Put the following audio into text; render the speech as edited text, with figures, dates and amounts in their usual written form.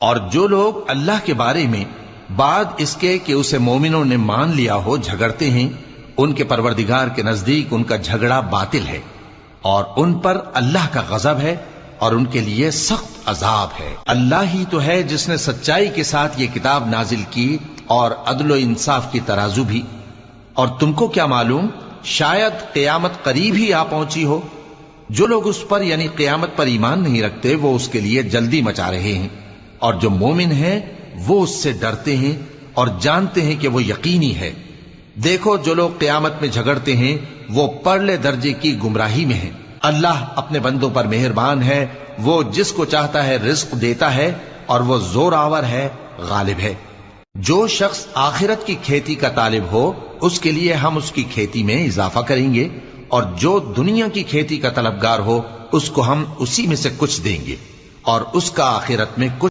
اور جو لوگ اللہ کے بارے میں بعد اس کے کہ اسے مومنوں نے مان لیا ہو جھگڑتے ہیں، ان کے پروردگار کے نزدیک ان کا جھگڑا باطل ہے، اور ان پر اللہ کا غضب ہے اور ان کے لیے سخت عذاب ہے۔ اللہ ہی تو ہے جس نے سچائی کے ساتھ یہ کتاب نازل کی اور عدل و انصاف کی ترازو بھی۔ اور تم کو کیا معلوم، شاید قیامت قریب ہی آ پہنچی ہو۔ جو لوگ اس پر یعنی قیامت پر ایمان نہیں رکھتے وہ اس کے لیے جلدی مچا رہے ہیں، اور جو مومن ہیں وہ اس سے ڈرتے ہیں اور جانتے ہیں کہ وہ یقینی ہے۔ دیکھو جو لوگ قیامت میں جھگڑتے ہیں وہ پرلے درجے کی گمراہی میں ہیں۔ اللہ اپنے بندوں پر مہربان ہے، وہ جس کو چاہتا ہے رزق دیتا ہے اور وہ زور آور ہے، غالب ہے۔ جو شخص آخرت کی کھیتی کا طالب ہو اس کے لیے ہم اس کی کھیتی میں اضافہ کریں گے، اور جو دنیا کی کھیتی کا طلبگار ہو اس کو ہم اسی میں سے کچھ دیں گے، اور اس کا آخرت میں کچھ